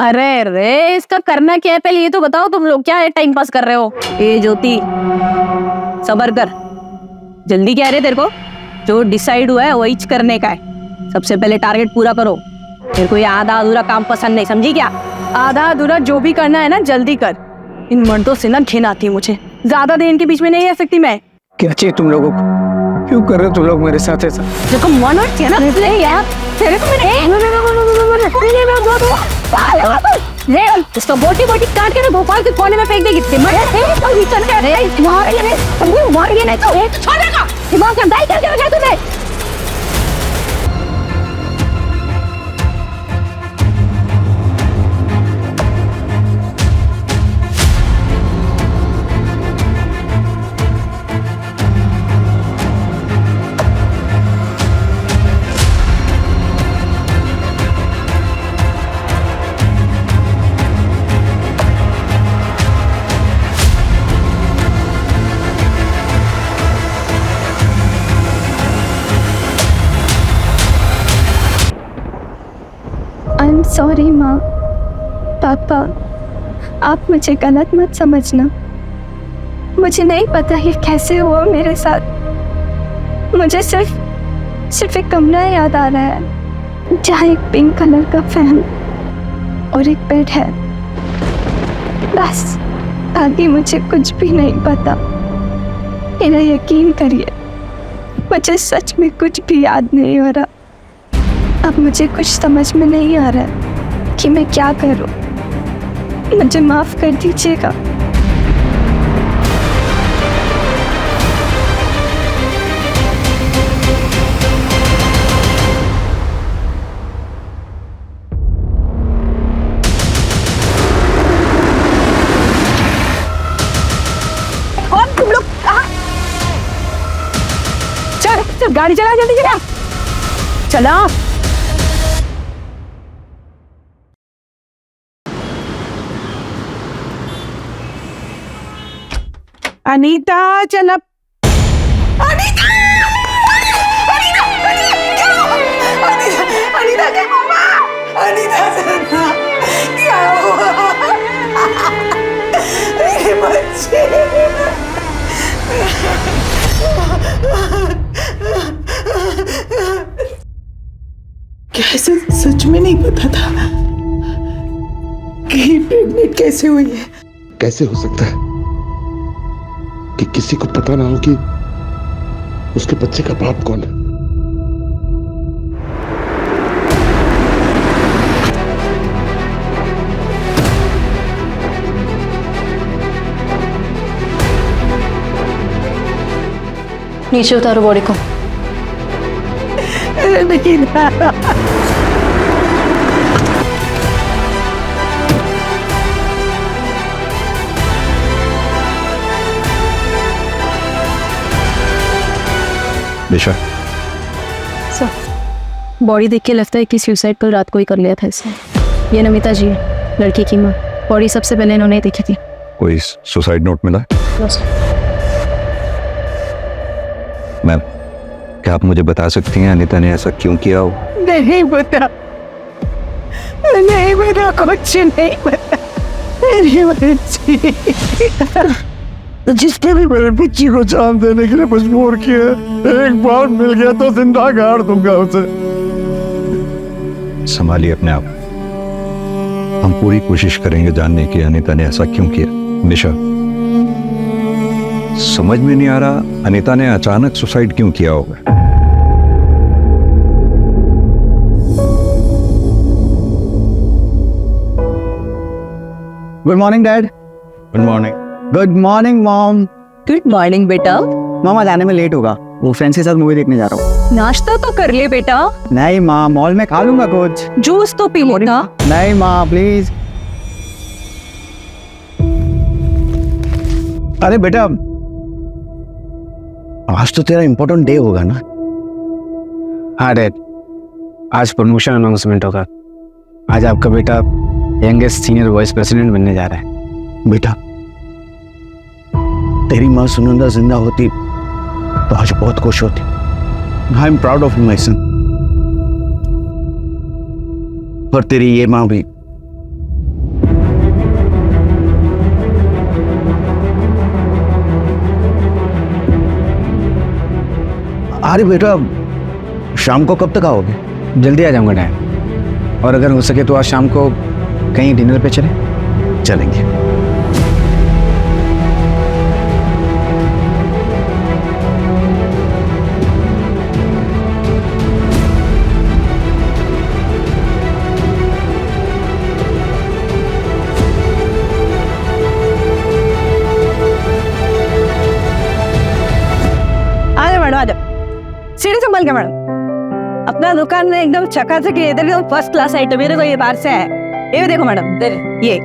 अरे रे, इसका करना क्या है पहले ये तो बताओ। तुम लोग क्या है टाइम पास कर रहे हो? ए ज्योति, सबर कर। जल्दी क्या है रे तेरे को? जो डिसाइड हुआ है वही करने का है। सबसे पहले टारगेट पूरा करो। तेरे को ये आधा अधूरा काम पसंद नहीं, समझी क्या? आधा अधूरा जो भी करना है ना जल्दी कर। इन मर्दों से ना घिन आती है मुझे। ज्यादा देर इनके बीच में नहीं रह सकती मैं। क्या चाहिए तुम लोगों को? क्यों कर रहे हो तुम लोग मेरे साथ ऐसा? देखो मन और चाहिए ना यार तेरे को इसका बोटी बोटी काट के ना भोपाल के कोने में फेंक देगी। दिमाग का दाई करके रखा तूने। I'm sorry माँ, पापा, आप मुझे गलत मत समझना। मुझे नहीं पता ये कैसे हुआ मेरे साथ। मुझे सिर्फ एक कमरा याद आ रहा है जहाँ एक पिंक कलर का फैन और एक बेड है, बस। आगे मुझे कुछ भी नहीं पता। मेरा यकीन करिए, मुझे सच में कुछ भी याद नहीं हो रहा। अब मुझे कुछ समझ में नहीं आ रहा है कि मैं क्या करूं। मुझे माफ कर दीजिएगा। और तुम लोग कहाँ? चल गाड़ी चला, जल्दी चला चला। अनीता चल अब। अनीता! अनीता! क्या हुआ? अनीता के मम्मा! अनीता चलना। क्या हुआ? मेरे बच्चे! कैसे सच में नहीं पता था कि प्रेग्नेंट कैसे हुई है। कैसे हो सकता है कि किसी को पता ना हो कि उसके बच्चे का बाप कौन है? नीचे उतारो बॉडी को। नहीं ना। दिशा, सर, बॉडी देख के लगता है कि सुसाइड कल रात को ही कर लिया था इसने। ये नमिता जी है, लड़की की माँ। बॉडी सबसे पहले इन्होंने ही देखी थी। कोई सुसाइड नोट मिला? मैम, क्या आप मुझे बता सकती हैं अनीता ने ऐसा क्यों किया हो? नहीं पता, नहीं पता, कुछ नहीं पता। मेरी बच्ची, जिसने भी मेरे बच्ची को जान देने के लिए मजबूर किया, एक बार मिल गया तो जिंदा गाड़ दूंगा उसे। संभालिए अपने आप। हम पूरी कोशिश करेंगे जानने की अनीता ने ऐसा क्यों किया। निशा, समझ में नहीं आ रहा अनीता ने अचानक सुसाइड क्यों किया होगा। Good morning dad. Good morning. Good morning mom. Good morning बेटा। मामा जाने में लेट होगा, वो फ्रेंड्स के साथ मूवी देखने जा रहा हूँ। नाश्ता तो कर ले बेटा। नहीं माँ, मॉल में खा लूंगा कुछ। जूस तो पी लेना। नहीं माँ प्लीज। अरे बेटा, आज तो तेरा इम्पोर्टेंट डे होगा ना? हाँ डैड, आज प्रमोशन अनाउंसमेंट होगा। आज आपका बेटा यंगेस्ट सीनियर वाइस प्रेसिडेंट बनने जा रहा है। बेटा, तेरी माँ सुनंदा जिंदा होती तो आज बहुत खुश होती। I am proud of my son. पर तेरी ये माँ भी अरे बेटा, शाम को कब तक आओगे? जल्दी आ जाऊंगा डैड, और अगर हो सके तो आज शाम को कहीं डिनर पे चले। चलेंगे। आ जाओ मैडम, आ जाओ। सीढ़ी संभाल के मैडम। अपना दुकान में एकदम चकाचक है, इधर एकदम फर्स्ट क्लास आइटम। मेरे को ये बाहर से है, ये देखो मैडम, ये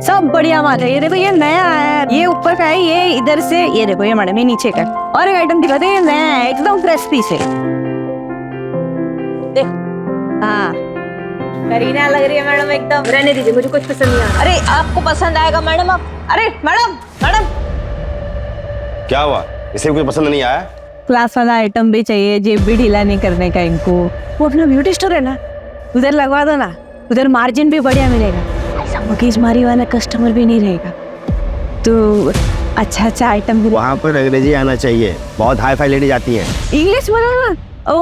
सब बढ़िया माल है। ये देखो, ये नया है, ये ऊपर का है, ये इधर से, ये देखो ये मैडम, ये नीचे का। और एक आइटम दिखाते हैं, ये नया है, एकदम फ्रेश पीस है। देखो, हाँ करीना लग रही है मैडम एकदम। रहने दीजिए, मुझे कुछ पसंद नहीं आ रहा। अरे आपको पसंद आएगा मैडम। आप अरे मैडम, मैडम क्या हुआ? इसे कुछ पसंद नहीं आया? क्लास वाला आइटम भी चाहिए, जेब भी ढीला नहीं करने का इनको। वो अपना ब्यूटी स्टोर है ना, उधर लगवा दो ना, उधर मार्जिन भी बढ़िया मिलेगा, ऐसा मगजमारी वाला कस्टमर भी नहीं रहेगा। तो अच्छा आइटम भी। वहाँ पर अंग्रेजी आना चाहिए, बहुत हाई फाई लेडी जाती है। इंग्लिश बोलो ना। ओ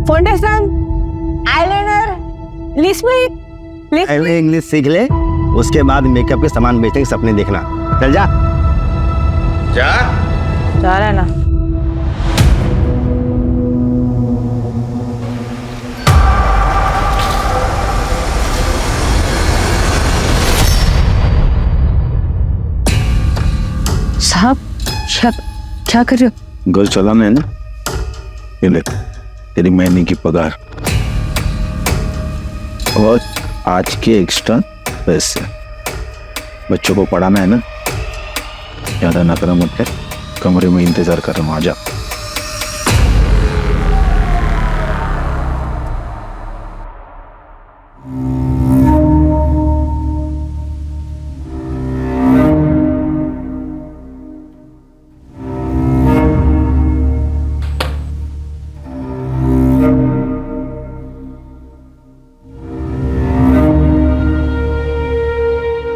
फाउंडेशन, आईलाइनर, लिपस्टिक। पहले इंग्लिश सीख ले, उसके बाद मेकअप के सामान बेचने के सपने देखना। चल जा जा जा रहा है ना। साहब क्या कर रहे हो? घर चलाना है ना, ये ले तेरी महीने की पगार और आज के एक्स्ट्रा पैसे। बच्चों को पढ़ाना है ना, ज्यादा नखरा मत कर, कमरे में इंतजार कर रहा हूँ, आजा।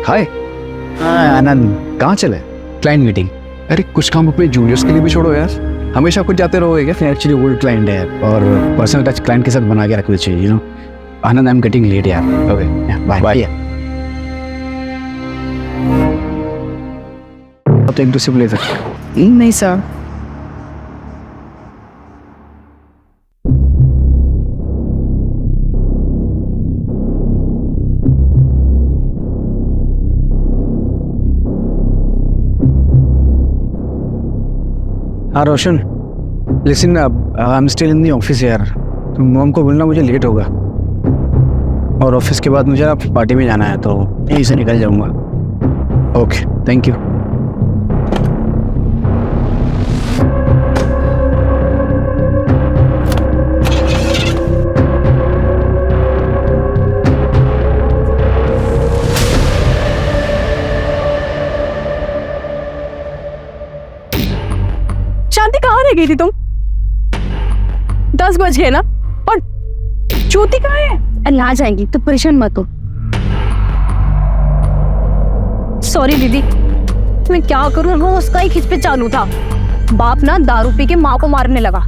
हाय। हाँ आनंद, कहाँ चले? Client meeting. अरे कुछ काम अपने जूनियर्स के लिए भी छोड़ो यार, हमेशा कुछ जाते रहोगे क्या? एक्चुअली ओल्ड क्लाइंट है और पर्सनल टच क्लाइंट के साथ बना के रखना चाहिए, you know. Anand, I am getting late यार। Okay bye bye. तो एक दूसरे को ले सकते? नहीं सर। हाँ Roshan, listen, I am still in the office यार। तो मॉम को बोलना मुझे लेट होगा, और ऑफिस के बाद मुझे ना पार्टी में जाना है, तो यहीं से निकल जाऊंगा। Okay thank you. शांति कहाँ रह गई थी तुम? 10 बज गए ना, और ज्योति कहाँ है? अरे आ जाएंगी, तो परेशान मत हो। सॉरी दीदी, मैं क्या करूं, वो उसका ही खिंच पे चालू था। बाप ना दारू पी के माँ को मारने लगा,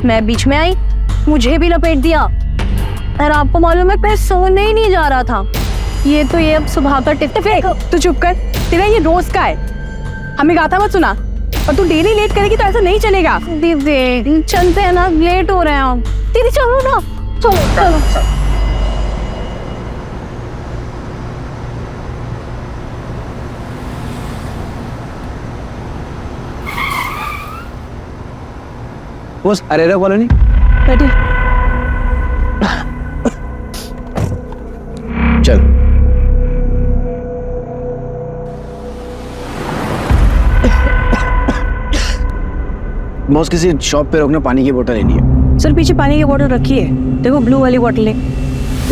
मैं बीच में आई, मुझे भी लपेट दिया। और आपको मालूम है, मैं सोने ही नहीं जा रहा था। ये तो ये अब सुबह का टिप फेंक। तू चुप कर, तेरा ये रोज का है। हमें गाथा मत सुना, और तू डेली लेट करेगी तो ऐसा नहीं चलेगा। दीदी चलते हैं ना, लेट हो रहे हैं हम। दीदी चलो ना, चलो चलो। बस अरेरा कॉलोनी बैठे। चल। बॉस, किसी शॉप पे रोकना, पानी की बोतल लेनी है। सर पीछे पानी की बोतल रखी है, देखो ब्लू वाली बोतल है।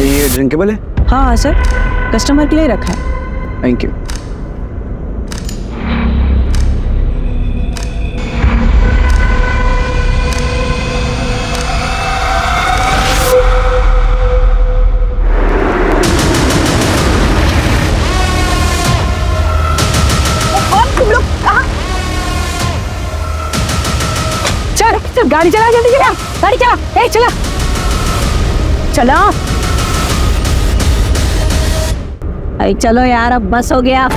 ये ड्रिंकेबल है? हाँ सर, कस्टमर के लिए रखा है। Thank you. गाड़ी चला, जल्दी चला, गाड़ी चला, ए चला, चला। अरे चलो यार, अब बस हो गया।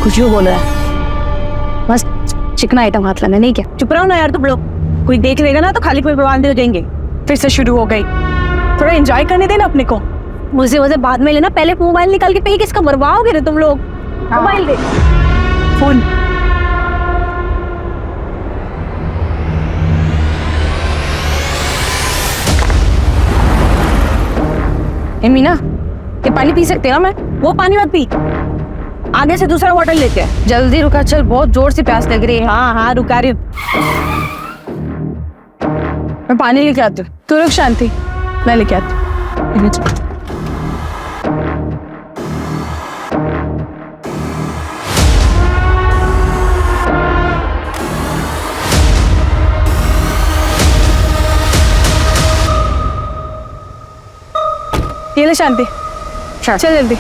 कुछ क्यों बोल रहा है? बस चिकना आइटम हाथ लाना, नहीं क्या? चुप रहो ना यार तुम लोग, कोई देख लेगा ना तो खाली कोई बर्बाद हो जाएंगे। फिर से शुरू हो गई, थोड़ा एंजॉय करने देना अपने को। मुझे वजह बाद में लेना, पहले मोबाइल निकाल के पे किसका बर्बाद हो तुम लोग। मोबाइल दे, फोन। ए मीना, ये पानी पी सकते हो मैं? वो पानी मत पी, आगे से दूसरा बॉटल लेते हैं। जल्दी रुका, चल बहुत जोर से प्यास लग रही है। हाँ हाँ रुका रही हूँ, मैं पानी लेके आती हूँ। तू रुक शांति, मैं लेके आती हूँ। ये ले शांति, चल जल्दी।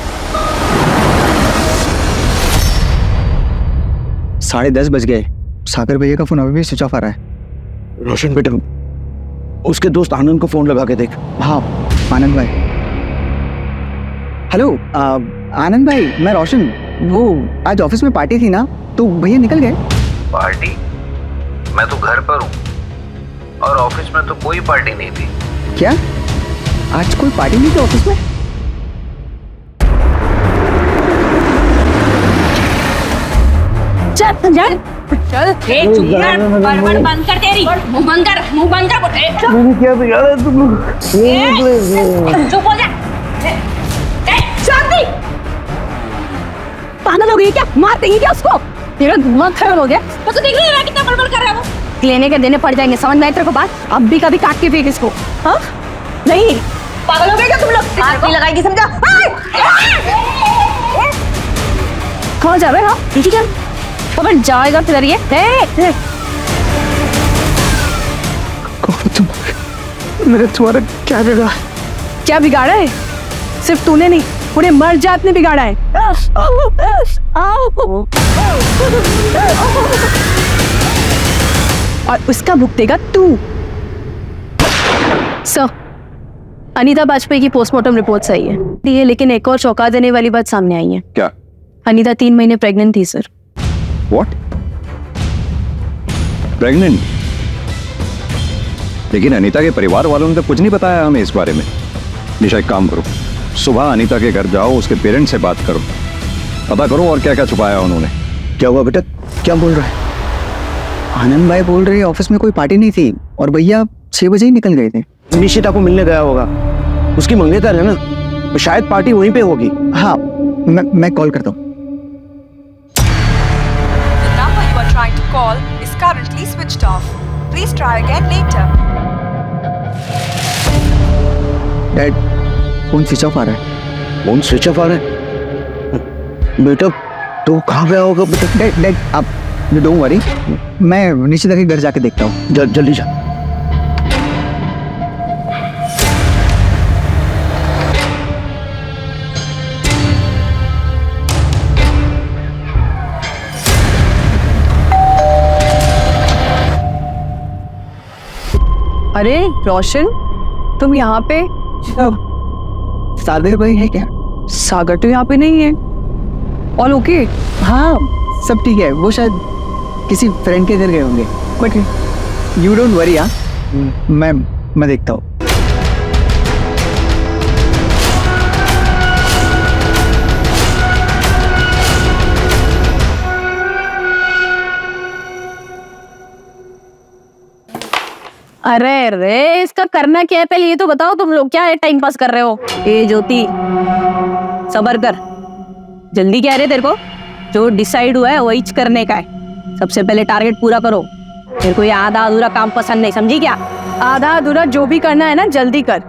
10:30 बज गए, सागर भैया का फोन अभी भी स्विच ऑफ आ रहा है। रोशन बेटा, उसके दोस्त आनंद को फोन लगा के देख। हाँ आनंद भाई। हेलो आनंद भाई, मैं रोशन। वो आज ऑफिस में पार्टी थी ना, तो भैया निकल गए। पार्टी? मैं तो घर पर हूँ और ऑफिस में तो कोई पार्टी नहीं थी। क्या आज कोई पार्टी नहीं थी ऑफिस में? चल चल चल, चुप कर, बड़बड़ बंद कर, तेरी मुंह बंद कर, मुंह बंद कर। मैंने क्या बिगाड़ा तुम लोग? चुप हो जा। शांति, पागल हो गई क्या? मार देंगी क्या उसको? तेरा दिमाग खराब हो गया। तो देख रही है कितना बड़बड़ कर रहा है वो। लेने के देने पड़ जाएंगे, समझ में आए तेरे को बात? अब भी कभी काट के फेंक इसको। हाँ नहीं, पागल हो गए क्या तुम लोग? हाथ नहीं लगाएगी समझा? कहाँ जा रहे हो? ठीक है, पकड़ जाएगा फिर ये। मैंने तुम्हारा क्या बिगाड़ा? क्या बिगाड़ा है? सिर्फ तूने नहीं, पूरे मर्द जात ने बिगाड़ा है। और उसका भुगतेगा तू। सर, अनीता बाजपेयी की पोस्टमार्टम रिपोर्ट सही है, लेकिन एक और चौंका देने वाली बात सामने आई है। क्या? अनीता 3 महीने प्रेग्नेंट थी सर। What? प्रेग्नेंट? लेकिन अनीता के परिवार वालों ने तो कुछ नहीं बताया हमें इस बारे में। निशा एक काम करो, सुबह अनीता के घर जाओ, उसके पेरेंट्स से बात करो, पता करो और क्या क्या छुपाया उन्होंने। क्या हुआ बेटा, क्या बोल रहा है? आनंद भाई बोल रहे ऑफिस में कोई पार्टी नहीं थी और भैया 6 बजे ही निकल गए थे। निशिता को मिलने गया होगा, उसकी मंगेतर है ना, तो शायद पार्टी वहीं पे होगी। हाँ मैं कॉल करता हूँ। The number you are trying to call is currently switched off. Please try again later. Dad, phone switch off आ रहा है। फोन स्विच ऑफ आ रहा है? बेटा तो कहाँ गया होगा बेटा? डैड आप डोंट वरी, मैं निशिता के घर जाके देखता हूँ। जल्दी जा। अरे रोशन, तुम यहाँ पे? सागर भाई है क्या? सागर तो यहाँ पे नहीं है। All okay? हाँ सब ठीक है, वो शायद किसी फ्रेंड के घर गए होंगे, बट यू डोंट वरी। हाँ मैं देखता हूँ। अरे रे, इसका करना क्या है पहले ये तो बताओ। तुम लोग क्या है टाइम पास कर रहे हो? ए ज्योति, सबर कर, जल्दी क्या है तेरे को? जो डिसाइड हुआ है वही करने का है। सबसे पहले टारगेट पूरा करो। मेरे को ये आधा अधूरा काम पसंद नहीं, समझी क्या? आधा अधूरा जो भी करना है ना जल्दी कर।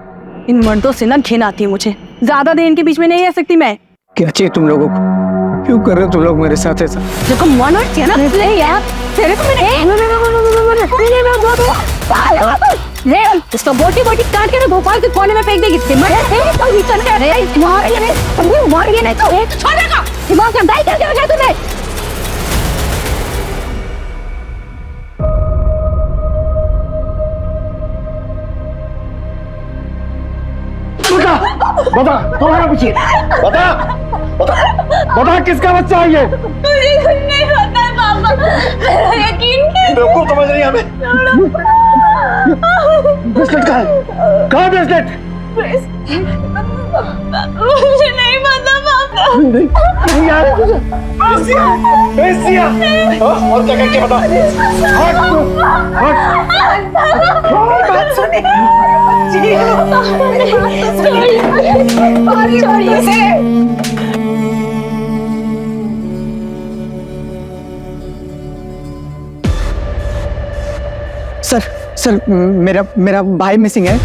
इन मर्दों से ना घिन आती है मुझे, ज्यादा देर इनके बीच में नहीं रह सकती मैं। क्या चाहिए तुम लोगों को? क्यों कर रहे हो तुम लोग मेरे साथ ऐसा? देखो मन और ना यार तेरे को इसको बोटी बोटी काट के ना भोपाल के कोने में फेंक देगी। दिमाग करके रखा तूने। बता तुम्हारा पीछे बता बता बता किसका बच्चा है ये? मुझे कुछ नहीं पता है पापा, मेरा यकीन कीजिए। बेवकूफ समझ रही है हमें। ब्रेसलेट कहाँ है? कहाँ ब्रेसलेट? मुझे नहीं पता पापा। नहीं यार एशिया और क्या करके बता। हट हट बात सुनिए। छोड़िए से। सर मेरा मेरा भाई मिसिंग है।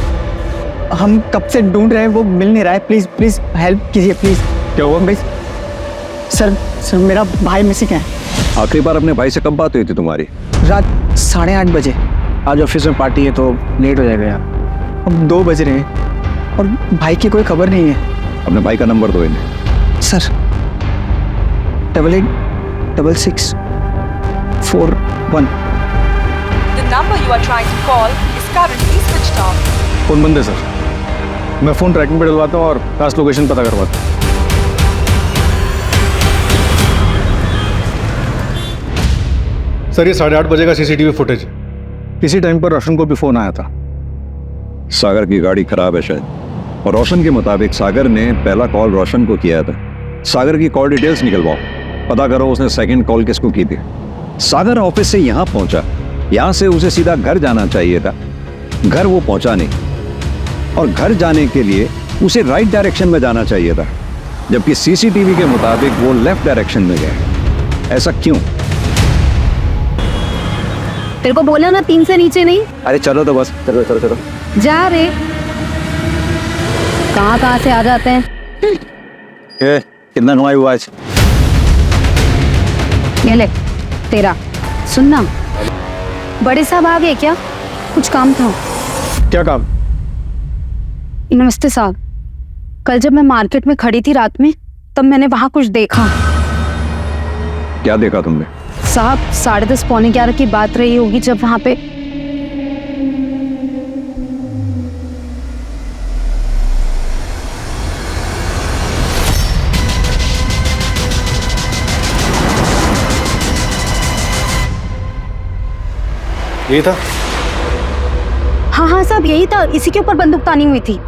हम कब से ढूंढ रहे हैं, वो मिल नहीं रहा है। प्लीज प्लीज हेल्प कीजिए प्लीज। क्या हुआ? प्लीज सर मेरा भाई मिसिंग है। आखिरी बार अपने भाई से कब बात हुई थी तुम्हारी? रात 8:30 बजे। आज ऑफिस में पार्टी है तो लेट हो जाएगा यार। अब 2 बज रहे हैं और भाई की कोई खबर नहीं है। अपने भाई का नंबर दो इन्हें। Sir 8866 41। The number you are trying to call is currently switched off. Phone बंद है सर। मैं फोन ट्रैकिंग पे डलवाता हूँ और लास्ट लोकेशन पता करवाता हूँ। सर ये 8:30 बजे का सीसीटीवी फुटेज। इसी टाइम पर रोशन को भी फोन आया था। सागर की गाड़ी खराब है शायद, और रोशन के मुताबिक सागर ने पहला कॉल रोशन को किया था। सागर की कॉल डिटेल्स निकलवाओ, पता करो उसने सेकंड कॉल किसको की थी। सागर ऑफिस से यहाँ पहुंचा, यहाँ से उसे सीधा घर जाना चाहिए था। घर वो पहुंचा नहीं, और घर जाने के लिए उसे राइट डायरेक्शन में जाना चाहिए था, जबकि सीसीटीवी के मुताबिक वो लेफ्ट डायरेक्शन में गए। ऐसा क्यों? तेरे को बोला ना 3 से नीचे नहीं। अरे चलो तो बस, चलो चलो चलो। जा रे, कहाँ से आ जाते हैं। कितना कमाई हुआ आज? ये ले तेरा। सुनना, बड़े साहब आ गए क्या? कुछ काम था। क्या काम? नमस्ते साहब, कल जब मैं मार्केट में खड़ी थी रात में, तब मैंने वहां कुछ देखा। क्या देखा तुमने? साहब 10:30 पौने 11 की बात रही होगी जब वहां पे यही था। हाँ साहब यही था, इसी के ऊपर बंदूक तानी हुई थी।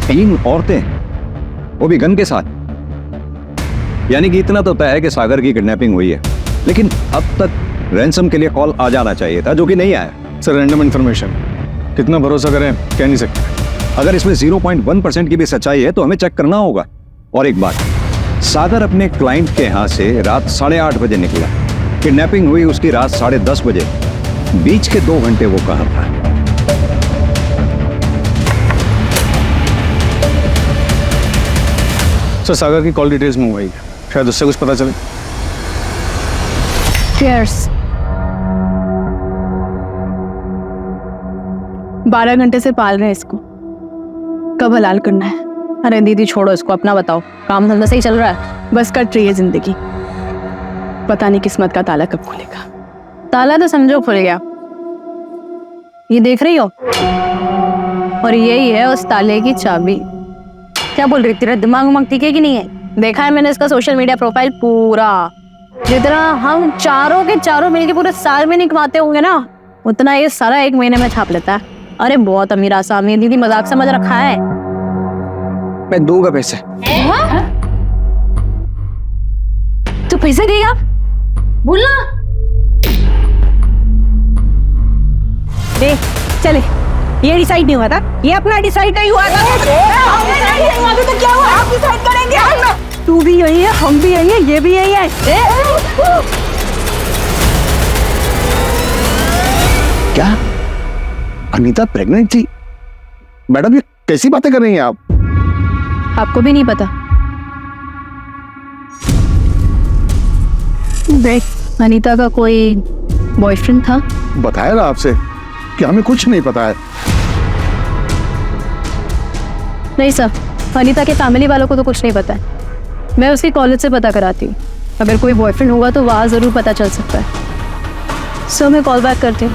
3 औरतें, वो भी गन के साथ। यानी कि इतना तो तय है कि सागर की किडनैपिंग हुई है, लेकिन अब तक रैंसम के लिए कॉल आ जाना चाहिए था, जो कि नहीं आया। सर रैंडम इन्फॉर्मेशन, कितना भरोसा करें कह नहीं सकते। अगर इसमें 0.1% की भी सच्चाई है तो हमें चेक करना होगा। और एक बात, सागर अपने क्लाइंट के यहाँ से रात 8:30 बजे निकला, किडनैपिंग हुई उसकी रात 10:30 बजे। बीच के 2 घंटे वो कहाँ था? सर सागर की कॉल डिटेल्स में हुआ ही, शायद उससे कुछ पता चले। Cheers। 12 घंटे से पाल रहे हैं इसको, कब हलाल करना है? अरे दीदी छोड़ो इसको, अपना बताओ। काम धंधा सही चल रहा है? बस कट रही है जिंदगी, पता नहीं किस्मत का ताला कब खुलेगा। ताला तो समझो खुल गया, ये देख रही हो, और यही है उस ताले की चाबी। क्या बोल रही, तेरा दिमाग उमाग ठीक है कि नहीं है? देखा है मैंने इसका सोशल मीडिया प्रोफाइल पूरा। जितना हम चारों के चारों मिलके पूरे साल में नहीं कमाते होंगे ना, उतना ये सारा 1 महीने में छाप लेता है। अरे बहुत अमीर आसामी। दीदी मजाक समझ रखा है? मैं दूंगा पैसे। तू पैसे देगा? बोलना। ए, चले, ये डिसाइड नहीं हुआ था, ये अपना डिसाइड नहीं हुआ था। तो क्या हुआ? आप डिसाइड करेंगे। तू भी यही है, हम भी यही है, ये भी यही है। क्या अनीता प्रेग्नेंट थी? मैडम ये कैसी बातें कर रही हैं आप? आपको भी नहीं पता? देख, अनीता का कोई बॉयफ्रेंड था। बताया ना आपसे कि हमें कुछ नहीं पता है। नहीं सर, अनीता के फैमिली वालों को तो कुछ नहीं पता है। मैं उसके कॉलेज से पता कराती हूँ, अगर कोई बॉयफ्रेंड होगा तो वहाँ ज़रूर पता चल सकता है। सो मैं कॉल बैक करती हूँ।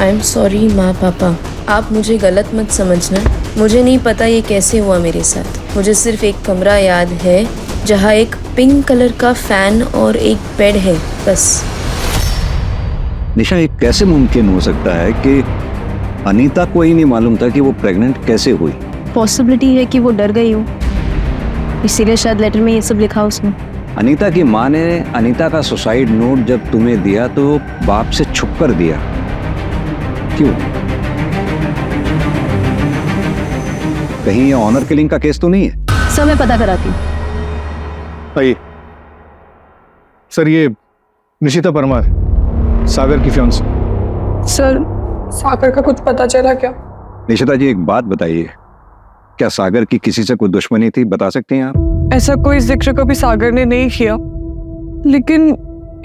आई एम सॉरी माँ पापा, आप मुझे गलत मत समझना। मुझे नहीं पता ये कैसे हुआ मेरे साथ। मुझे सिर्फ एक कमरा याद है जहाँ एक पिंक कलर का फैन और एक बेड है, बस। निशा, ये कैसे मुमकिन हो सकता है कि अनीता को ही नहीं मालूम था कि वो प्रेग्नेंट कैसे हुई? पॉसिबिलिटी है कि वो डर गई हो, इसीलिए शायद लेटर में ये सब लिखा उसने। अनीता की माँ ने अनीता का सुसाइड नोट जब तुम्हें दिया तो बाप से छुप कर दिया, क्यों? कहीं ये ऑनर किलिंग का केस तो नहीं है? सब मैं पता कराती हूँ। आइए सर, ये निशिता परमार, सागर की फियांसी। सर, सागर का कुछ पता चला क्या? निशिता जी, एक बात बताइए, क्या सागर की किसी से कोई दुश्मनी थी? बता सकते हैं आप? ऐसा कोई जिक्र कभी सागर ने नहीं किया, लेकिन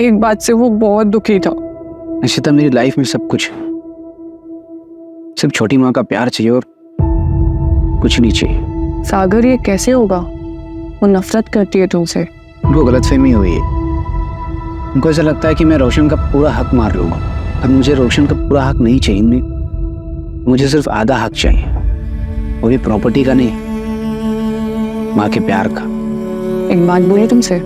एक बात से वो बहुत दुखी था। निशिता, मेरी लाइफ में सब कुछ, सिर्फ छोटी माँ का प्यार चाहिए और कुछ नहीं चाहिए। सागर, ये कैसे होगा? वो नफरत करती है तुमसे। उनको गलतफहमी हुई है। उनको ऐसा लगता है कि मैं रोशन का पूरा हक मार रहा हूँ। अब मुझे रोशन का पूरा हक नहीं चाहिए, मुझे सिर्फ आधा हक चाहिए, वो भी प्रॉपर्टी का नहीं, माँ के प्यार का। एक बात बोलूं तुमसे,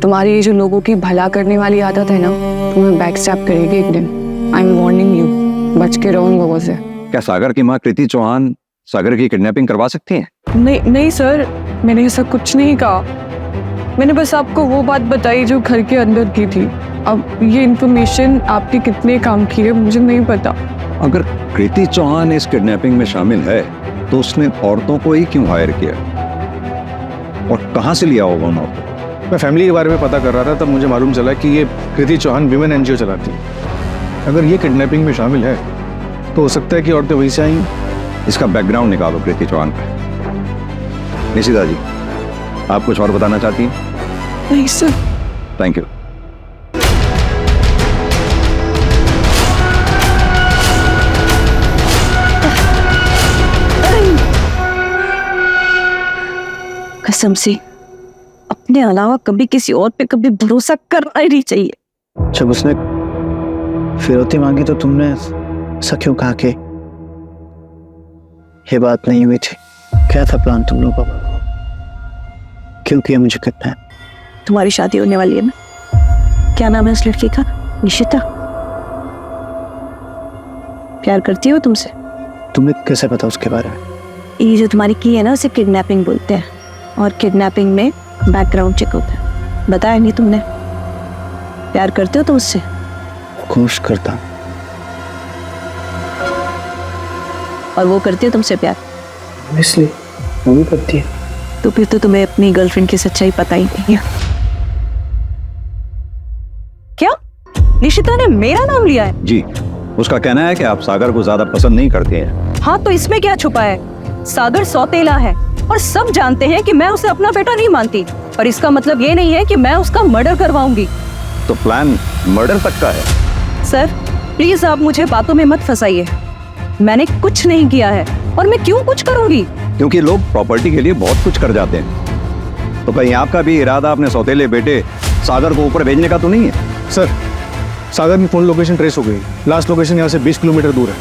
तुम्हारी ये जो लोगों की भला करने वाली आदत है ना, तुम्हें बैक स्टैप करेगी एक दिन। आई एम वार्निंग यू, बच के रहो उन लोगों से। क्या सागर की माँ कृति चौहान सागर की किडनैपिंग करवा सकती हैं? नहीं सर, मैंने ऐसा कुछ नहीं कहा। मैंने बस आपको वो बात बताई जो घर के अंदर की थी। अब ये इन्फॉर्मेशन आपके कितने काम की है मुझे नहीं पता। अगर कृति चौहान इस किडनैपिंग में शामिल है तो उसने औरतों को ही क्यों हायर किया और कहां से लिया होगा उन औरतों? मैं फैमिली के बारे में पता कर रहा था, तब मुझे मालूम चला कि ये कृति चौहान विमेन एनजीओ चलाती है। अगर ये किडनैपिंग में शामिल है तो हो सकता है कि औरतें वहीं से आई। इसका बैकग्राउंड निकालो कृति चौहान का। निशिता जी, आप कुछ और बताना चाहती हैं? नहीं सर। Thank you. कसम से अपने अलावा कभी किसी और पे कभी भरोसा करना ही नहीं चाहिए। जब उसने फिरौती मांगी तो तुमने ऐसा क्यों कहा कि ये बात नहीं हुई थी? क्या था प्लान तुम लोगों का? क्यों किया मुझे कितना है? तुम्हारी शादी होने वाली है ना, क्या नाम है उस लड़की का? निशिता। प्यार करती हो तुमसे? तुम्हें कैसे पता उसके बारे में? ये जो तुम्हारी की है ना, उसे किडनैपिंग बोलते हैं, और किडनैपिंग में बैकग्राउंड चेक होता है। बताया नहीं तुमने? प्यार करते हो तुम उससे? कोशिश करता हूं। और वो करती है तुमसे प्यार? इसलिए वो भी करती है। तो फिर तो तुम्हें अपनी गर्लफ्रेंड की सच्चाई पता ही नहीं है। क्या निशिता ने मेरा नाम लिया है? जी, उसका कहना है कि आप सागर को ज्यादा पसंद नहीं करते हैं। हाँ, तो इसमें क्या छुपा है? सागर सौतेला है और सब जानते हैं कि मैं उसे अपना बेटा नहीं मानती, पर इसका मतलब ये नहीं है कि मैं उसका मर्डर करवाऊंगी। तो प्लान मर्डर तक का है? सर प्लीज आप मुझे बातों में मत फंसाइए। मैंने कुछ नहीं किया है, और मैं क्यों कुछ करूंगी? क्योंकि लोग प्रॉपर्टी के लिए बहुत कुछ कर जाते हैं। तो कहीं आपका भी इरादा अपने सौतेले बेटे सागर को ऊपर भेजने का तो नहीं है? सर, सागर की फोन लोकेशन ट्रेस हो गई। लास्ट लोकेशन यहाँ से 20 किलोमीटर दूर है।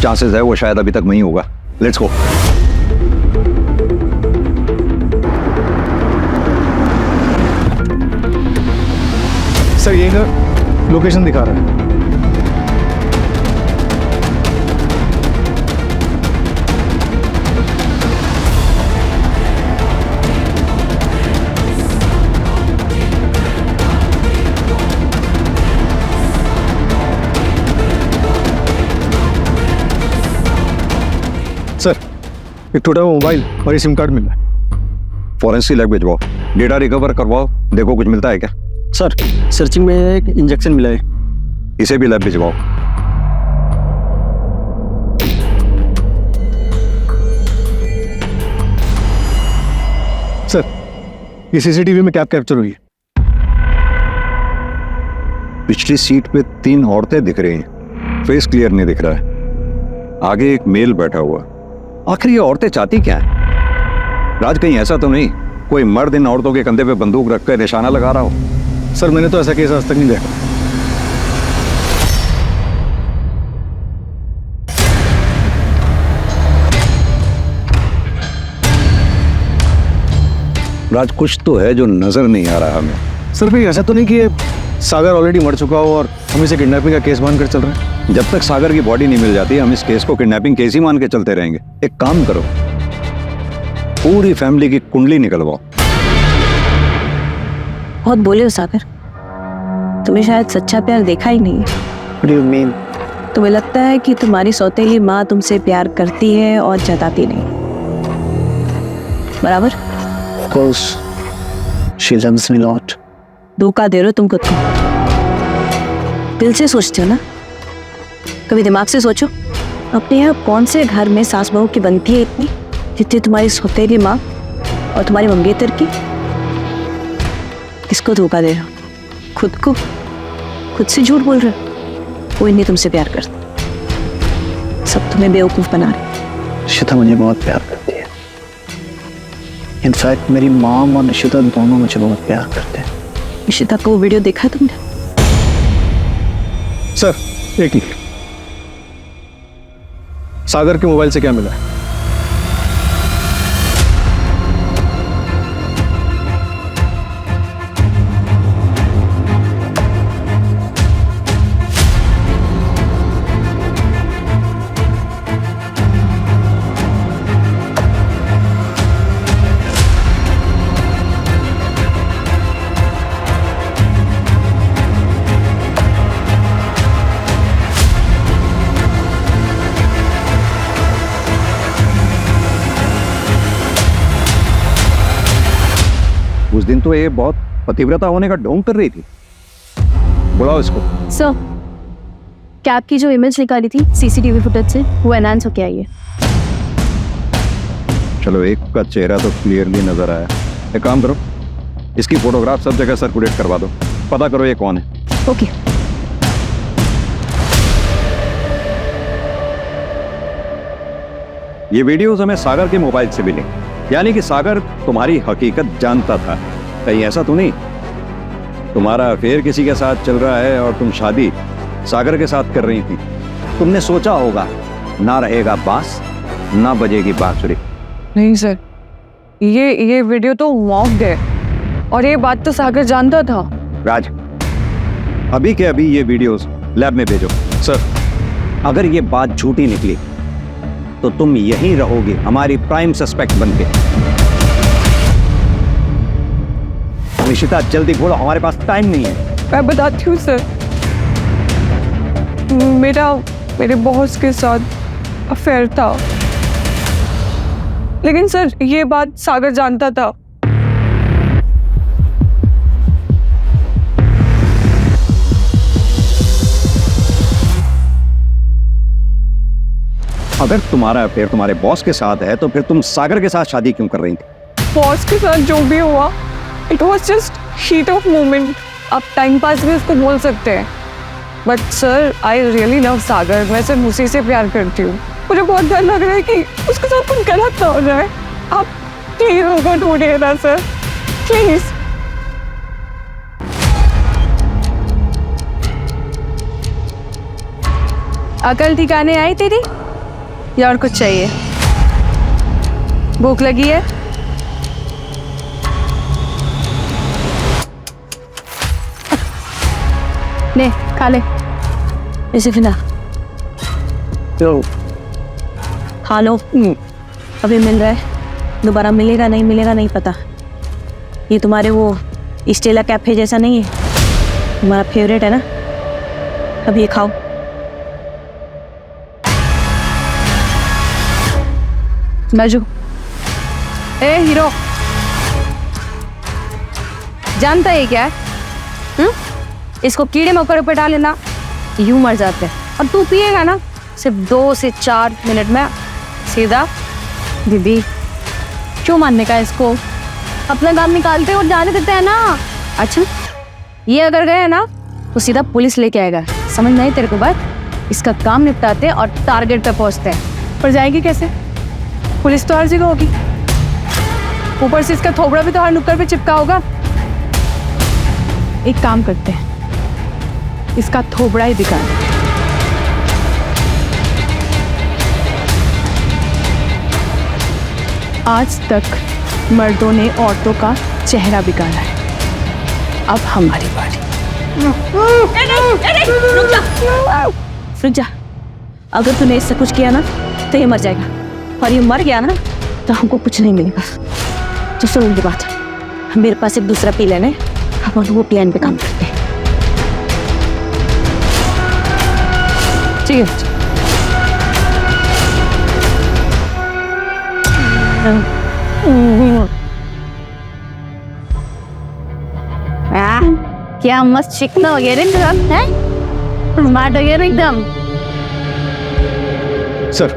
चांसेस है वो शायद अभी तक वहीं होगा। Let's go. सर, ये ना लोकेशन दिखा रहा है। सर, एक टूटा हुआ मोबाइल और ये सिम कार्ड मिला है। फॉरेंसिक लैब भिजवाओ, डेटा रिकवर करवाओ, देखो कुछ मिलता है क्या। सर, सर्चिंग में एक इंजेक्शन मिला है, इसे भी लैब भिजवाओ। सर, ये सीसीटीवी में क्या कैप्चर हुई है? पिछली सीट पे 3 औरतें दिख रही हैं, फेस क्लियर नहीं दिख रहा है। आगे एक मेल बैठा हुआ। आखिर ये औरतें चाहती क्या है? राज, कहीं ऐसा तो नहीं कोई मर्द इन औरतों के कंधे पे बंदूक रखकर निशाना लगा रहा हो? सर, मैंने तो ऐसा केस आज तक नहीं देखा। राज, कुछ तो है जो नजर नहीं आ रहा हमें। सर भाई ऐसा तो नहीं कि ये सागर ऑलरेडी मर चुका हो और हम इसे किडनैपिंग का केस मानकर चल रहे हैं? जब तक सागर की बॉडी नहीं मिल जाती हम इस केस को किडनैपिंग केस ही मान के चलते रहेंगे। एक काम करो, पूरी फैमिली की कुंडली निकलवाओ। बहुत बोले हो सागर, तुम्हें शायद सच्चा प्यार देखा ही नहीं है। What do you mean? तुम्हें लगता है कि तुम्हारी सौतेली माँ तुमसे प्यार करती है और जताती नहीं, बराबर? Of course, she loves me a lot. धोखा दे रहे हो तुम खुद को। दिल से सोचते हो ना, कभी दिमाग से सोचो। अपने यहाँ कौन से घर में सास बहू की बनती है इतनी जितनी तुम्हारी सौतेली माँ और तुम्हारी मंगेतर की? किसको धोखा दे रहे हो? खुद को? खुद से झूठ बोल रहे हो? कोई नहीं तुमसे प्यार करता, सब तुम्हें बेवकूफ बना रहे। निशिता मुझे बहुत प्यार करती है। इनफैक्ट मेरी मॉम और निशिता दोनों मुझे बहुत प्यार करते हैं। निशिता का वो वीडियो देखा है तुमने? सर एक मिनट, सागर के मोबाइल से क्या मिला है? उस दिन तो ये बहुत पतिव्रता होने का ढोंग कर रही थी। बुलाओ इसको। सर, कैब की जो इमेज निकाली थी सीसीटीवी फुटेज से, वो एनहांस होके आई है। चलो, एक का चेहरा तो क्लियरली नजर आया। एक काम करो, इसकी फोटोग्राफ सब जगह सर्कुलेट करवा दो, पता करो ये कौन है। ओके। ये वीडियोस हमें सागर के मोबाइल से मिले, यानी कि सागर तुम्हारी हकीकत जानता था। कहीं ऐसा तो नहीं तुम्हारा अफेयर किसी के साथ चल रहा है और तुम शादी सागर के साथ कर रही थी? तुमने सोचा होगा ना रहेगा बांस ना बजेगी बांसुरी। नहीं सर, ये वीडियो तो मॉक्ड है और ये बात तो सागर जानता था। राज, अभी के अभी ये वीडियोस लैब में भेजो। सर, अगर ये बात झूठी निकली तो तुम यहीं रहोगे हमारी प्राइम सस्पेक्ट बनके। निशिता जल्दी बोलो, हमारे पास टाइम नहीं है। मैं बताती हूँ सर, मेरे बॉस के साथ अफेयर था, लेकिन सर ये बात सागर जानता था। अगर तुम्हारा अफेयर तुम्हारे बॉस के साथ है तो फिर तुम सागर के साथ शादी क्यों कर रही थी? बॉस के साथ जो भी हुआ, it was just heat of moment. आप टाइम पास भी उसको बोल सकते हैं, but sir I really love Sagar. मैं सिर्फ उसी से प्यार करती हूँ। मुझे बहुत डर लग रहा है कि उसके साथ कुछ गलत ना हो जाए। आप प्लीज उसको ढूंढिए ना सर, प्लीज। अकल ठिकाने आई तेरी या और कुछ चाहिए? भूख लगी है? ले खा ले, इसे फिना खा लो। अभी मिल रहा है, दोबारा मिलेगा नहीं मिलेगा नहीं पता। ये तुम्हारे वो स्टेला कैफे जैसा नहीं है, तुम्हारा फेवरेट है ना। अब ये खाओ। बाजू ए हीरो, जानता है क्या है? इसको कीड़े मकोड़े पे डाल लेना, यूं मर जाते हैं। और तू पिएगा ना सिर्फ 2 से 4 मिनट में सीधा। दीदी क्यों मानने का इसको? अपना काम निकालते और जाने देते हैं ना। अच्छा, ये अगर गए ना तो सीधा पुलिस लेके आएगा, समझ नहीं तेरे को बात? इसका काम निपटाते और टारगेट पे पहुंचते हैं। पर जाएगी कैसे? पुलिस तो हर जगह होगी, ऊपर से इसका थोबड़ा भी तो हर नुक्कड़ पे चिपका होगा। एक काम करते हैं, इसका थोबड़ा ही दिखा दे। आज तक मर्दों ने औरतों का चेहरा बिगाड़ा है, अब हमारी बारी। रुक जा। अगर तूने इससे कुछ किया ना तो ये मर जाएगा, और ये मर गया ना तो हमको कुछ नहीं मिलेगा। तो सुन मेरी बात, मेरे पास एक दूसरा प्लान है, हम वो प्लान पे काम करते हैं। ठीक है। क्या मस्त चिकना हो गया रे एकदम, हैं? स्मार्ट हो गया रे एकदम। सर,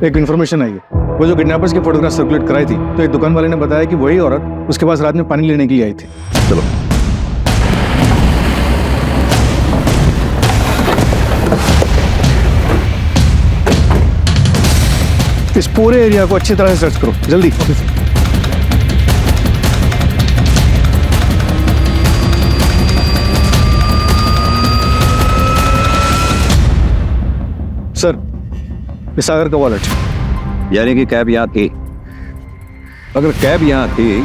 एक इन्फॉर्मेशन आई है। वो जो किडनैपर्स की फोटोग्राफ सर्कुलेट कराई थी, तो एक दुकान वाले ने बताया कि वही औरत उसके पास रात में पानी लेने के लिए आई थी। चलो। इस पूरे एरिया को अच्छी तरह से सर्च करो, जल्दी। सर, ये सागर का वॉलेट। यानी कि कैब यहाँ थी। अगर कैब यहाँ थी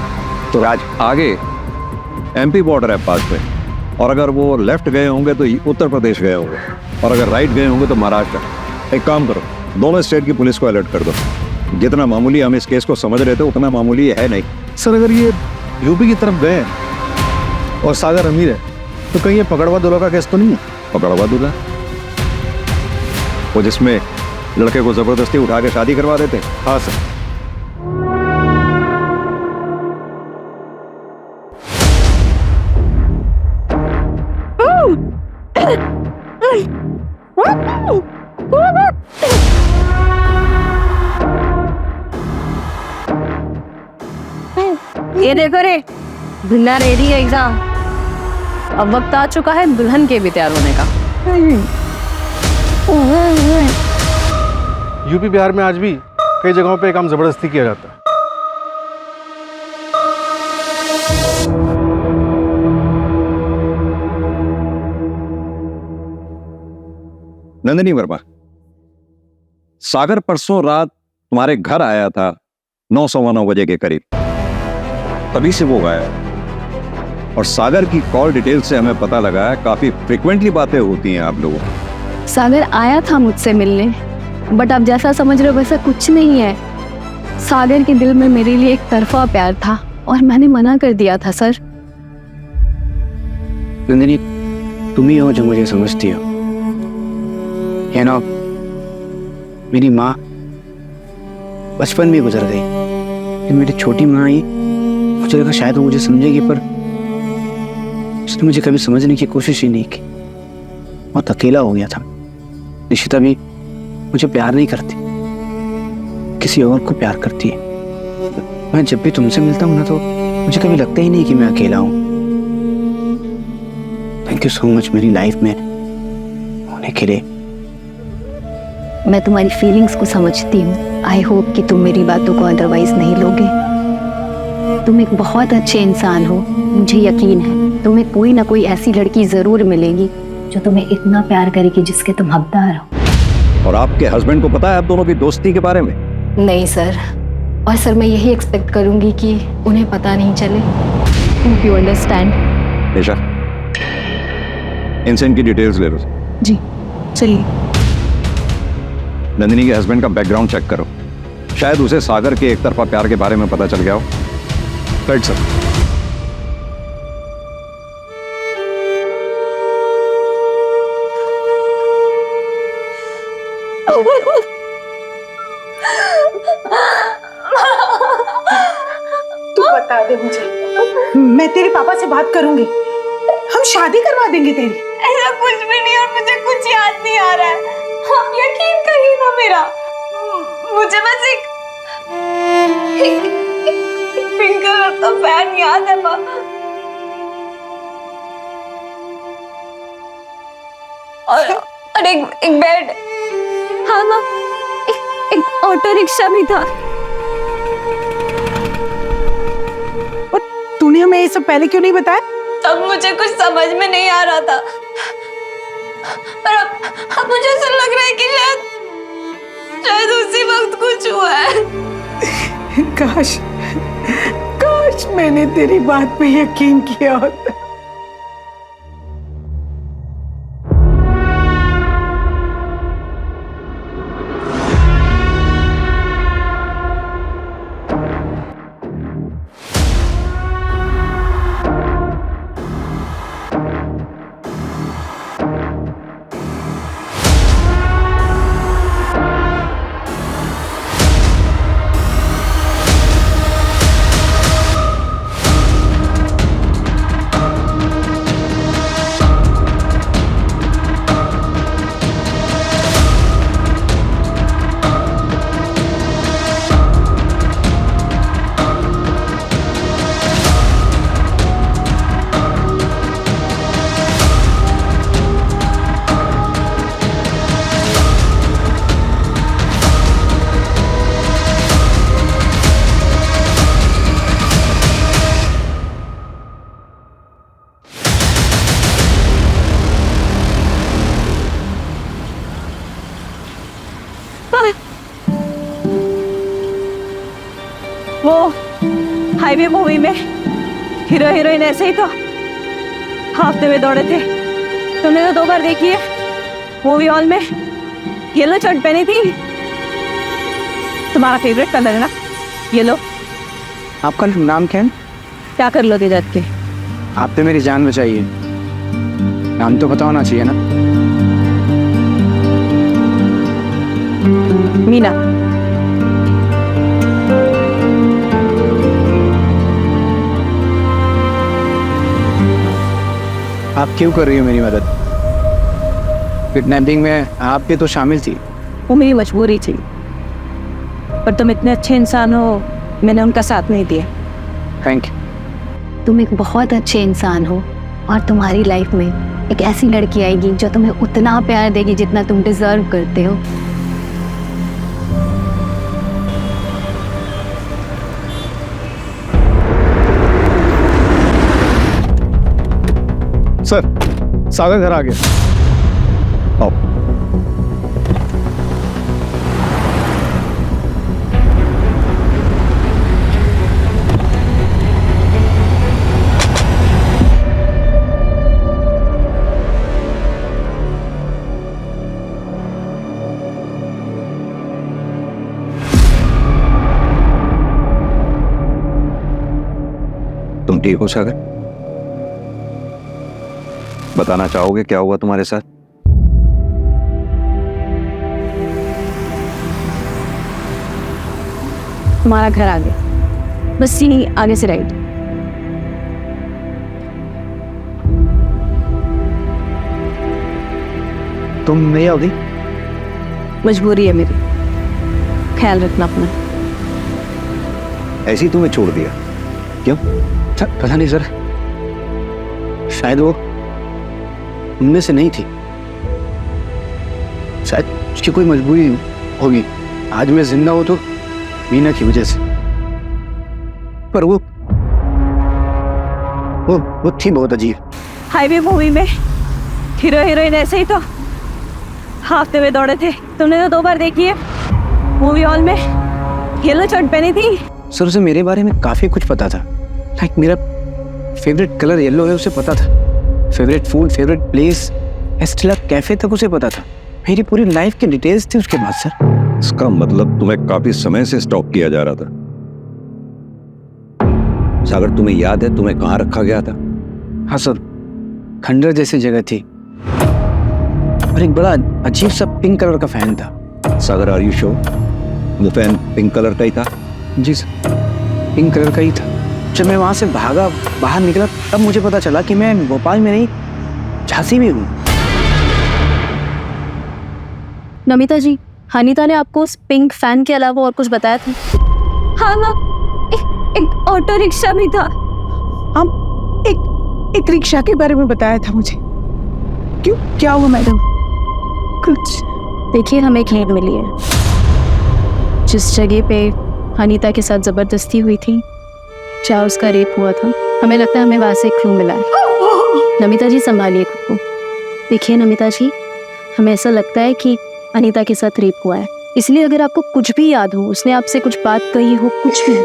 तो राज आगे एमपी बॉर्डर है पास में, और अगर वो लेफ्ट गए होंगे तो उत्तर प्रदेश गए होंगे, और अगर राइट गए होंगे तो महाराष्ट्र। एक काम करो, दोनों स्टेट की पुलिस को अलर्ट कर दो। जितना मामूली हम इस केस को समझ रहे थे उतना मामूली है नहीं। सर, अगर ये यूपी की तरफ गए हैं और सागर अमीर है, तो कहीं ये पकड़वा दुल्हा का केस तो नहीं है? पकड़वा दूल्हा, वो जिसमें लड़के को जबरदस्ती उठा के शादी करवा देते। हाँ सर। ये देखो रे, दुल्हा रेडी है एग्जाम। अब वक्त आ चुका है दुल्हन के भी तैयार होने का। यूपी बिहार में आज भी कई जगहों पे काम जबरदस्ती किया जाता है। नंदिनी वर्मा, सागर परसों रात तुम्हारे घर आया था 9:15 बजे के करीब, तभी से वो गायब। और सागर की कॉल डिटेल से हमें पता लगा है काफी फ्रिक्वेंटली बातें होती हैं आप लोगों को। सागर आया था मुझसे मिलने, बट आप जैसा समझ रहे हो वैसा कुछ नहीं है। सागर के दिल में मेरे लिए एक तरफा प्यार था और मैंने मना कर दिया था सर। नंदिनी, तुम ही हो जो मुझे समझती हो। है ना, मेरी माँ बचपन में गुजर गई, लेकिन मेरी छोटी माँ आई, मुझे लगा शायद वो मुझे समझेगी, पर उसने मुझे कभी समझने की कोशिश ही नहीं की। बहुत अकेला हो गया था। निशिता भी मुझे प्यार नहीं करती, किसी और को प्यार करती है। मैं जब भी तुमसे मिलता हूँ ना तो मुझे कभी लगता ही नहीं कि मैं अकेला हूँ। थैंक यू सो मच मेरी लाइफ में होने के लिए। मैं तुम्हारी फीलिंग्स को समझती हूँ। आई होप कि तुम मेरी बातों को अदरवाइज नहीं लोगे। तुम एक बहुत अच्छे इंसान हो, मुझे यकीन है तुम्हें कोई ना कोई ऐसी लड़की जरूर मिलेगी जो तुम्हें इतना प्यार करेगी जिसके तुम हकदार हो। और आपके हस्बैंड को पता है आप दोनों की दोस्ती के बारे में? नहीं सर, और सर मैं यही एक्सपेक्ट करूंगी कि उन्हें पता नहीं चले। Hope you understand. निशा, इनसे इनकी डिटेल्स ले लो। जी चलिए। नंदिनी के हस्बैंड का बैकग्राउंड चेक करो, शायद उसे सागर के एक तरफा प्यार के बारे में पता चल गया हो। Right sir. तू बता दे मुझे, मैं तेरे पापा से बात करूंगी, हम शादी करवा देंगे तेरी। ऐसा कुछ भी नहीं और मुझे कुछ याद नहीं आ रहा है। आप यकीन करिए ना मेरा, मुझे बस एक पिंक कलर का फैन याद है पापा, और एक बेड। हाँ माँ, एक ऑटो रिक्शा भी था। और तूने हमें ये सब पहले क्यों नहीं बताया? तब मुझे कुछ समझ में नहीं आ रहा था, पर अब मुझे ऐसा लग रहा है कि शायद उसी वक्त कुछ हुआ है। काश काश मैंने तेरी बात पे यकीन किया होता। वो हाईवे मूवी में हीरो हीरोइन ऐसे ही तो हाफते हुए दौड़े थे। तुमने तो 2 बार देखी है मूवी हॉल में। येलो शर्ट पहनी थी। तुम्हारा फेवरेट कलर है ना येलो। आपका नाम क्या है? क्या कर लोगे जाके? आप तो मेरी जान बचाइए। नाम तो पता होना चाहिए ना। मीना। आप क्यों कर रही हो मेरी मदद? किडनैपिंग में आप भी तो शामिल थी। वो मेरी मजबूरी थी, पर तुम इतने अच्छे इंसान हो, मैंने उनका साथ नहीं दिया। Thank you. तुम एक बहुत अच्छे इंसान हो और तुम्हारी लाइफ में एक ऐसी लड़की आएगी जो तुम्हें उतना प्यार देगी जितना तुम डिजर्व करते हो। सर, सागर घर आ गया। आओ। तुम ठीक हो सागर? बताना चाहोगे क्या हुआ तुम्हारे साथ? तुम्हारा घर आ गया, बस यहीं आगे से राइट। तुम नहीं आओगी? मजबूरी है मेरी, ख्याल रखना अपना। ऐसे ही तुम्हें छोड़ दिया क्यों? पता नहीं सर, शायद वो उनमें से नहीं थी। शायद उसकी कोई मजबूरी होगी। आज मैं जिंदा हूं तो मीना की वजह से। पर वो थी बहुत अजीब। हाईवे मूवी में हीरो हीरोइन ऐसे ही तो हाफते हुए दौड़े थे। तुमने तो 2 बार देखी है मूवी हॉल में। येलो शर्ट पहनी थी। सर उसे मेरे बारे में काफी कुछ पता था। लाइक मेरा फेवरेट कलर येलो है उसे पता था। Favourite food, favourite place, Estella cafe तक उसे पता था। मेरी पूरी लाइफ की डिटेल्स थी उसके बाद सर। इसका मतलब तुम्हें काफी समय से स्टॉक किया जा रहा था। सागर तुम्हें याद है तुम्हें कहाँ रखा गया था? हाँ सर, खंडर जैसी जगह थी और एक बड़ा अजीब सा पिंक कलर का फैन था। सागर आर यू श्योर वो फैन पिंक कलर का ही था? जी सर, पिंक कलर का ही था। जब मैं वहां से बाहर निकला तब मुझे पता चला कि मैं भोपाल में नहीं झांसी में हूँ। नमिता जी, हनीता ने आपको उस पिंक फैन के अलावा और कुछ बताया था? हाँ हाँ, एक ऑटो रिक्शा भी था। हम एक रिक्शा के बारे में बताया था मुझे। क्यों, क्या हुआ मैडम? कुछ देखिए, हमें एक लीड मिली है। जिस जगह पे हनीता के साथ जबरदस्ती हुई थी, चाहे उसका रेप हुआ था, हमें लगता है हमें वहां से एक क्लू मिला है। नमिता जी संभालिए खुद को। देखिए नमिता जी, हमें ऐसा लगता है कि अनीता के साथ रेप हुआ है, इसलिए अगर आपको कुछ भी याद हो, उसने आपसे कुछ बात कही हो, कुछ भी,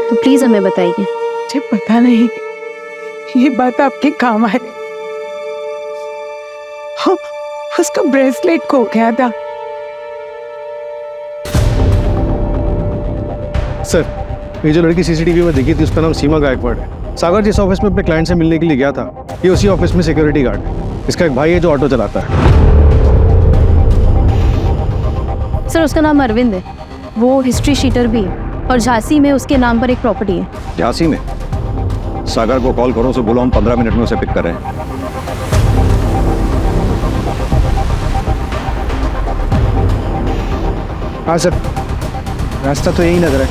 तो प्लीज हमें बताइए। मुझे पता नहीं ये बात आपके काम आए। उसका ब्रेसलेट खो गया था। सर, ये जो लड़की सीसीटीवी में दिखी थी उसका नाम सीमा गायकवाड़ है। सागर जिस ऑफिस में अपने क्लाइंट से मिलने के लिए गया था, ये उसी ऑफिस में सिक्योरिटी गार्ड है। इसका एक भाई है जो ऑटो चलाता है। सर उसका नाम अरविंद है, वो हिस्ट्री शीटर भी है और झांसी में उसके नाम पर एक प्रॉपर्टी है। झांसी में? सागर को कॉल करो, उसे बोलो हम 15 मिनट में उसे पिक कर रहे हैं। हाँ सर, रास्ता तो यही नजर है।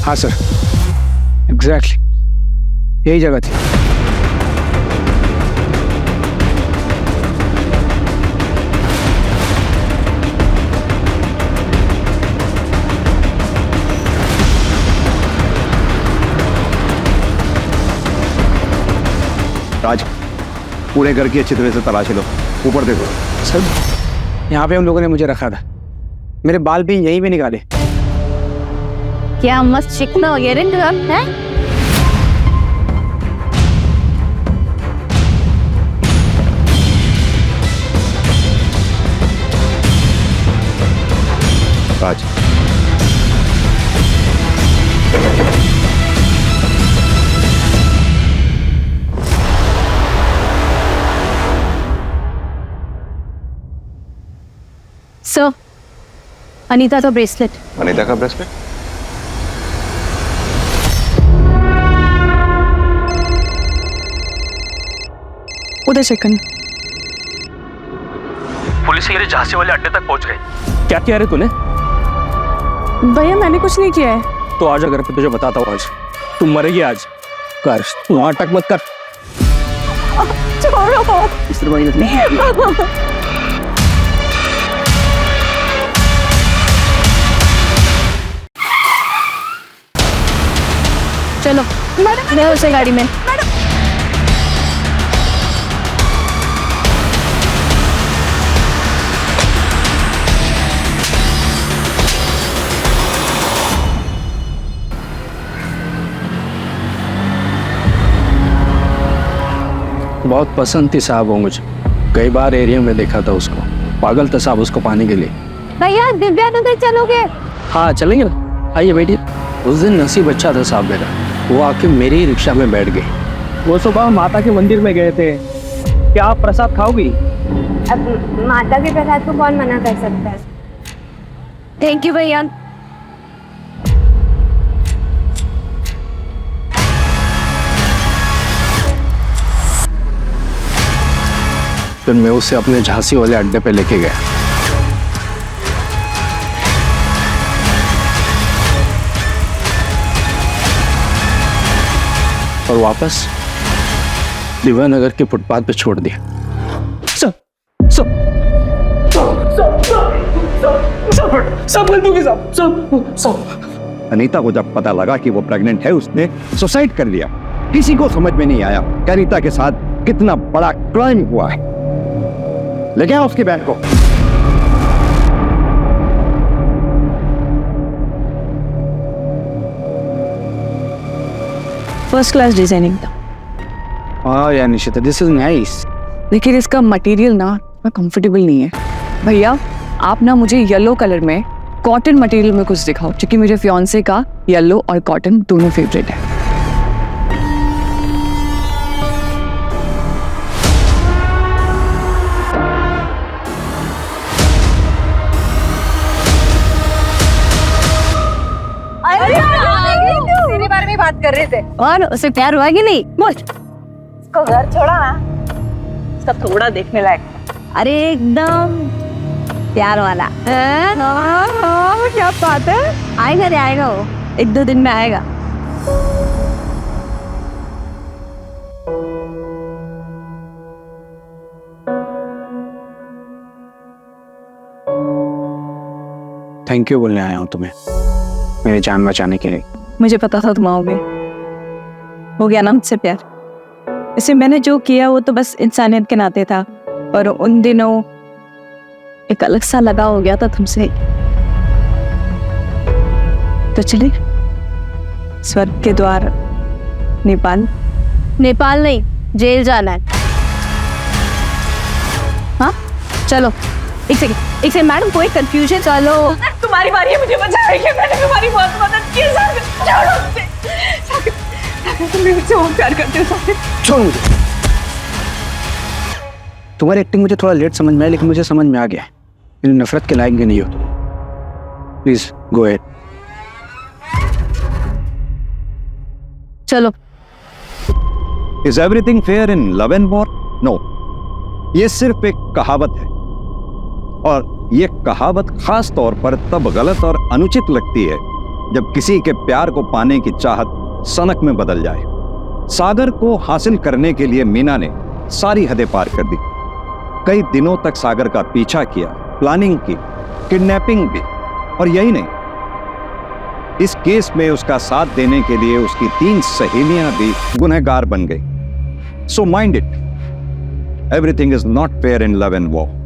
हाँ सर, एग्जैक्टली यही जगह थी। राज, पूरे घर की अच्छी तरह से तलाशी लो। ऊपर देखो। सर, यहाँ पे उन लोगों ने मुझे रखा था, मेरे बाल भी यहीं पे निकाले। क्या मस्त चिकना वगैरह है? राज, सर, अनीता का ब्रेसलेट। अनीता का ब्रेसलेट? उधर सेकंड। पुलिस ये झांसी वाले अड्डे तक पहुंच गई। क्या किया रे तूने? भैया मैंने कुछ नहीं किया है। तो आज अगर मैं तुझे बताता हूँ, आज तू मरेगी। आज कर, तू नाटक मत कर। चलो मैं उसे गाड़ी में। बहुत पसंद थी साहब वो मुझे, कई बार एरिया में देखा था उसको। पागल था साहब उसको पाने के लिए। भैया दिव्या नगर चलोगे? हाँ चलेंगे ना, आइए बैठिए। उस दिन नसीब अच्छा था साहब मेरा, वो आके मेरे ही रिक्शा में बैठ गई। वो सुबह माता के मंदिर में गए थे। क्या आप प्रसाद खाओगी? अब माता के प्रसाद को कौन मना कर सकता है? थैंक यू भैया। फिर मैं उसे अपने झांसी वाले अड्डे पे लेके गया। और वापस दिव्यानगर के फुटपाथ पे छोड़ दिया। सब अनीता को जब पता लगा कि वो प्रेग्नेंट है, उसने सुसाइड कर लिया। किसी को समझ में नहीं आया कि अनीता के साथ कितना बड़ा क्राइम हुआ है। ले गया उसकी बहन को। फर्स्ट क्लास डिजाइनिंग था। हाँ यार निशिता, दिस इज नाइस। लेकिन इसका मटेरियल ना कंफर्टेबल नहीं है। भैया आप ना मुझे येलो कलर में कॉटन मटेरियल में कुछ दिखाओ, क्योंकि मेरे फियांसे का येलो और कॉटन दोनों फेवरेट है। तेरे बारे में बात कर रहे थे। और उसे प्यार हुआ कि नहीं? बोल। इसको घर छोड़ा ना, इसका थोड़ा देखने लायक। अरे एकदम प्यार वाला। क्या बात है। आएगा रे, आएगा वो, 1-2 दिन में आएगा। थैंक यू बोलने आया हूँ तुम्हें, मेरी जान बचाने के लिए। मुझे पता था तुम आओगे। हो गया ना मुझसे प्यार। इसे मैंने जो किया वो तो बस इंसानियत के नाते था। और उन दिनों एक अलग सा लगाव हो गया था तुमसे। तो चले स्वर्ग के द्वार नेपाल। नेपाल नहीं, जेल जाना है। हाँ चलो। एक सेकंड मैडम, कोई कंफ्यूजन? चलो तुम्हारी बारी है मुझे बचाएगी, मैंने तुम्हारी बहुत मदद की सागर। छोड़ो मुझे सागर, सागर तुम मेरे से बहुत प्यार करते हो सागर। छोड़ मुझे। तुम्हारी एक्टिंग मुझे थोड़ा लेट समझ में आया, लेकिन मुझे समझ में आ गया मेरी नफरत के लायक भी नहीं हो। Please go ahead. चलो। Is everything fair in love and war? No. ये सिर्फ एक कहावत है, और ये कहावत खास तौर पर तब गलत और अनुचित लगती है जब किसी के प्यार को पाने की चाहत सनक में बदल जाए। सागर को हासिल करने के लिए मीना ने सारी हदें पार कर दी। कई दिनों तक सागर का पीछा किया, प्लानिंग की, किडनैपिंग भी, और यही नहीं, इस केस में उसका साथ देने के लिए उसकी 3 सहेलियां भी गुनहगार बन गई। So mind it, everything is not fair in love and war.